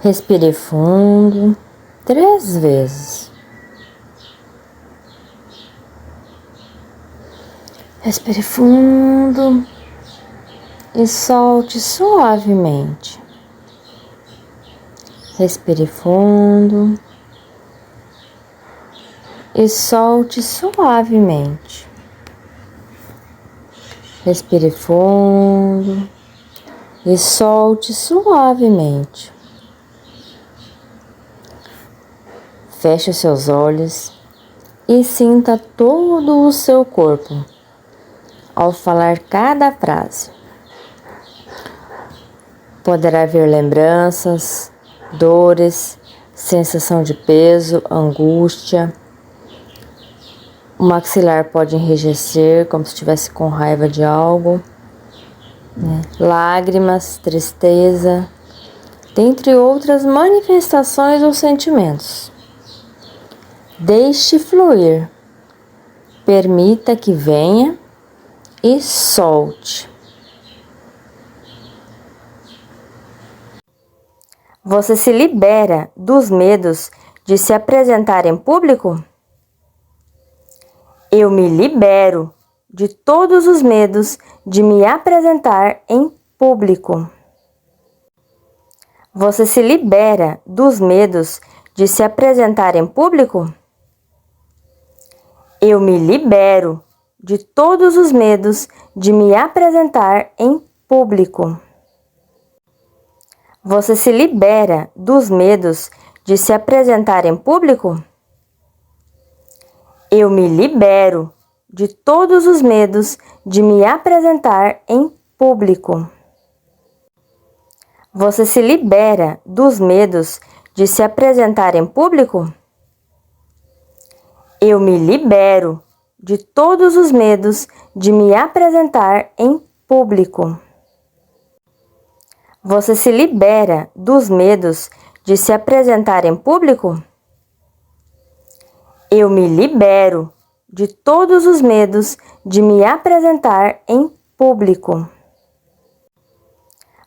Respire fundo 3 vezes. Respire fundo e solte suavemente. Respire fundo e solte suavemente. Respire fundo e solte suavemente. Feche os seus olhos e sinta todo o seu corpo ao falar cada frase. Poderá haver lembranças, dores, sensação de peso, angústia. O maxilar pode enrijecer como se estivesse com raiva de algo, Lágrimas, tristeza, dentre outras manifestações ou sentimentos. Deixe fluir, permita que venha e solte. Você se libera dos medos de se apresentar em público? Eu me libero de todos os medos de me apresentar em público. Você se libera dos medos de se apresentar em público? Eu me libero de todos os medos de me apresentar em público. Você se libera dos medos de se apresentar em público? Eu me libero de todos os medos de me apresentar em público. Você se libera dos medos de se apresentar em público? Eu me libero de todos os medos de me apresentar em público. Você se libera dos medos de se apresentar em público? Eu me libero de todos os medos de me apresentar em público.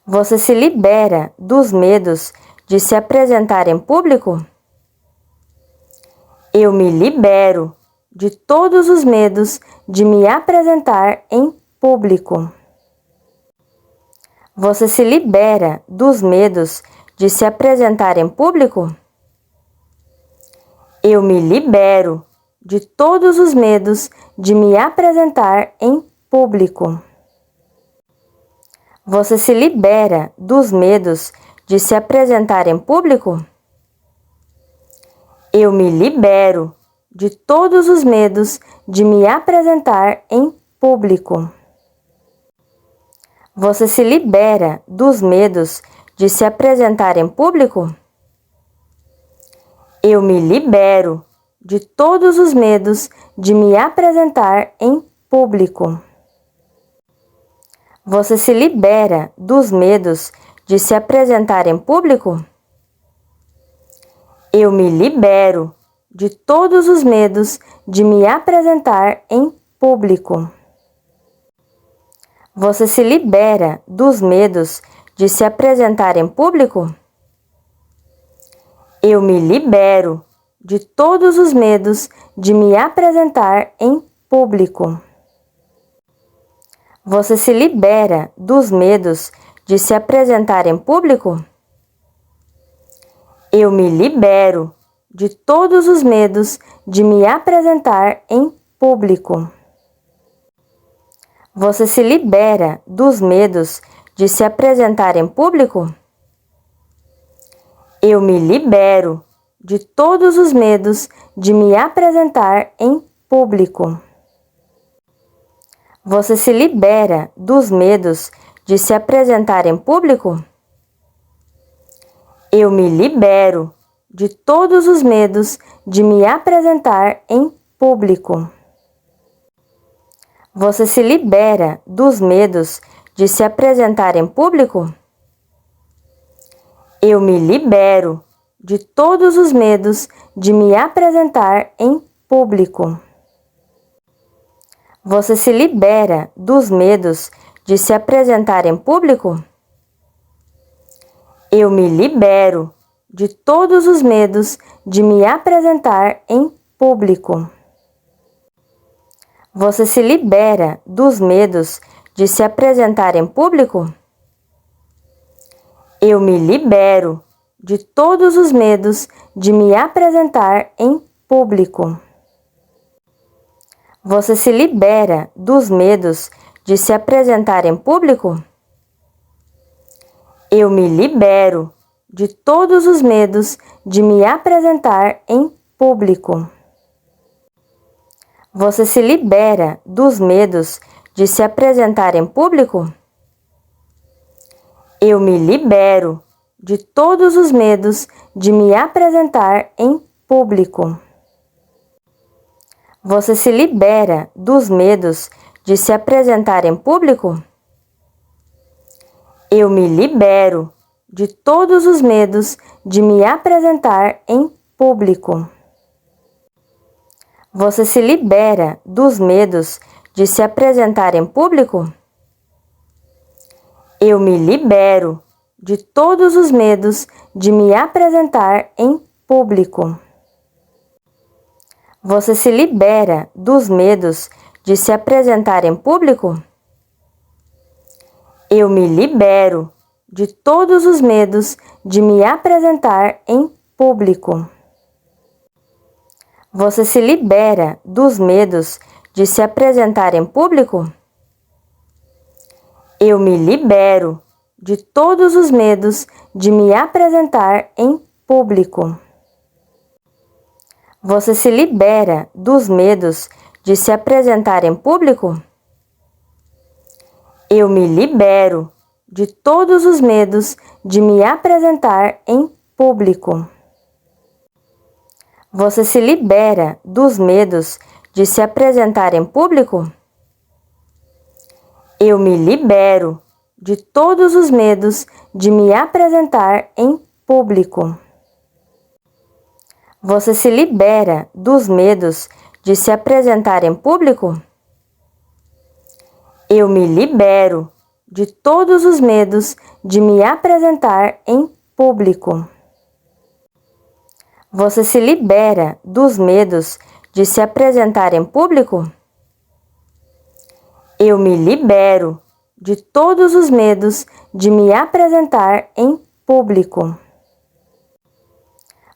Você se libera dos medos de se apresentar em público? Eu me libero de todos os medos de me apresentar em público. Você se libera dos medos de se apresentar em público? Eu me libero de todos os medos de me apresentar em público. Você se libera dos medos de se apresentar em público? Eu me libero de todos os medos de me apresentar em público. Você se libera dos medos de se apresentar em público? Eu me libero de todos os medos de me apresentar em público. Você se libera dos medos de se apresentar em público? Eu me libero de todos os medos de me apresentar em público. Você se libera dos medos de se apresentar em público? Eu me libero de todos os medos de me apresentar em público. Você se libera dos medos de se apresentar em público? Eu me libero de todos os medos de me apresentar em público. Você se libera dos medos de se apresentar em público? Eu me libero de todos os medos de me apresentar em público. Você se libera dos medos de se apresentar em público? Eu me libero de todos os medos de me apresentar em público. Você se libera dos medos de se apresentar em público? Eu me libero de todos os medos de me apresentar em público. Você se libera dos medos de se apresentar em público? Eu me libero de todos os medos de me apresentar em público. Você se libera dos medos de se apresentar em público? Eu me libero de todos os medos de me apresentar em público. Você se libera dos medos de se apresentar em público? Eu me libero de todos os medos de me apresentar em público. Você se libera dos medos de se apresentar em público? Eu me libero de todos os medos de me apresentar em público. Você se libera dos medos de se apresentar em público? Eu me libero de todos os medos de me apresentar em público. Você se libera dos medos de se apresentar em público? Eu me libero de todos os medos de me apresentar em público. Você se libera dos medos de se apresentar em público? Eu me libero de todos os medos de me apresentar em público. Você se libera dos medos de se apresentar em público? Eu me libero de todos os medos de me apresentar em público. Você se libera dos medos de se apresentar em público? Eu me libero de todos os medos de me apresentar em público. Você se libera dos medos de se apresentar em público? Eu me libero de todos os medos de me apresentar em público. Você se libera dos medos de se apresentar em público? Eu me libero de todos os medos de me apresentar em público. Você se libera dos medos de se apresentar em público? Eu me libero de todos os medos de me apresentar em público.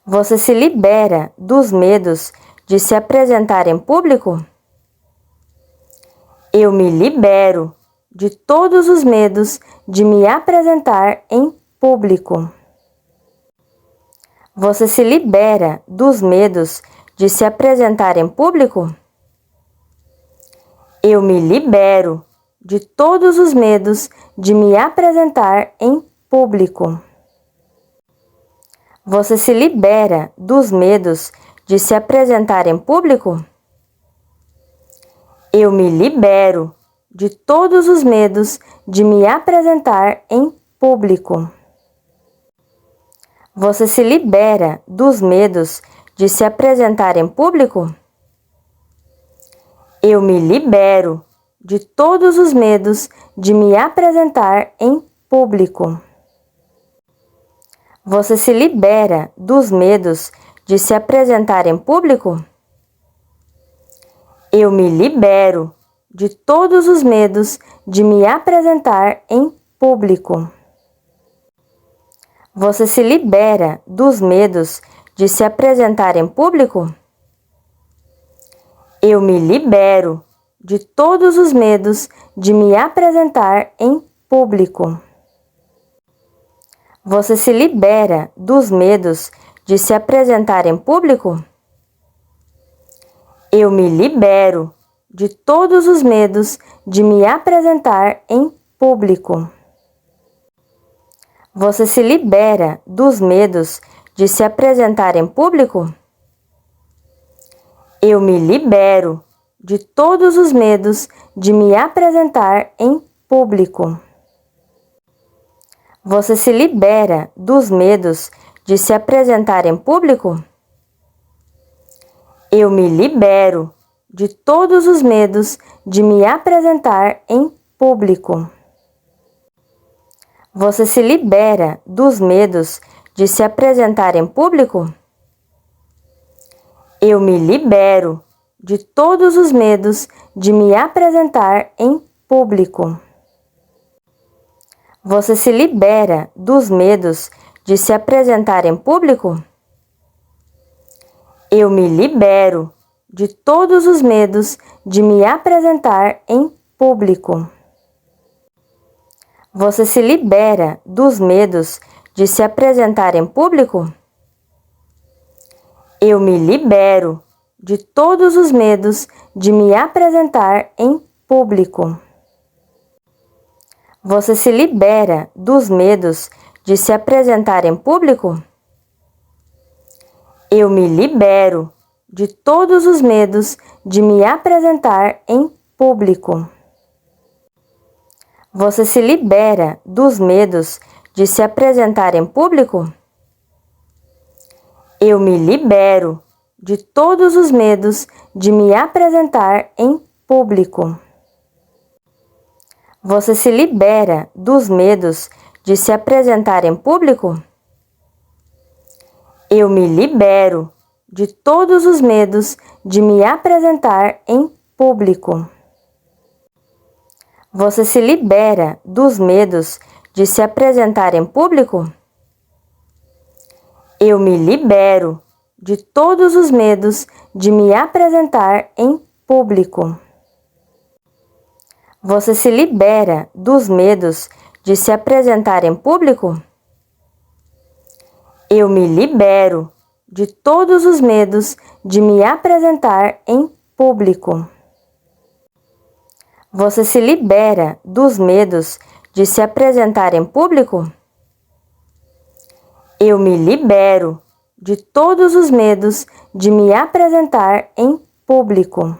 Você se libera dos medos de se apresentar em público? Eu me libero de todos os medos de me apresentar em público. Você se libera dos medos de se apresentar em público? Eu me libero de todos os medos de me apresentar em público. Você se libera dos medos de se apresentar em público? Eu me libero de todos os medos de me apresentar em público. Você se libera dos medos de se apresentar em público? Eu me libero de todos os medos de me apresentar em público. Você se libera dos medos de se apresentar em público? Eu me libero de todos os medos de me apresentar em público. Você se libera dos medos de se apresentar em público? Eu me libero de todos os medos de me apresentar em público. Você se libera dos medos de se apresentar em público? Eu me libero de todos os medos de me apresentar em público. Você se libera dos medos de se apresentar em público? Eu me libero de todos os medos de me apresentar em público. Você se libera dos medos de se apresentar em público? Eu me libero de todos os medos de me apresentar em público. Você se libera dos medos de se apresentar em público? Eu me libero de todos os medos de me apresentar em público. Você se libera dos medos de se apresentar em público? Eu me libero de todos os medos de me apresentar em público. Você se libera dos medos de se apresentar em público? Eu me libero de todos os medos de me apresentar em público. Você se libera dos medos de se apresentar em público? Eu me libero de todos os medos de me apresentar em público. Você se libera dos medos de se apresentar em público? Eu me libero de todos os medos de me apresentar em público. Você se libera dos medos de se apresentar em público? Eu me libero de todos os medos de me apresentar em público. Você se libera dos medos de se apresentar em público? Eu me libero de todos os medos de me apresentar em público. Você se libera dos medos de se apresentar em público? Eu me libero de todos os medos de me apresentar em público. Você se libera dos medos de se apresentar em público? Eu me libero de todos os medos de me apresentar em público.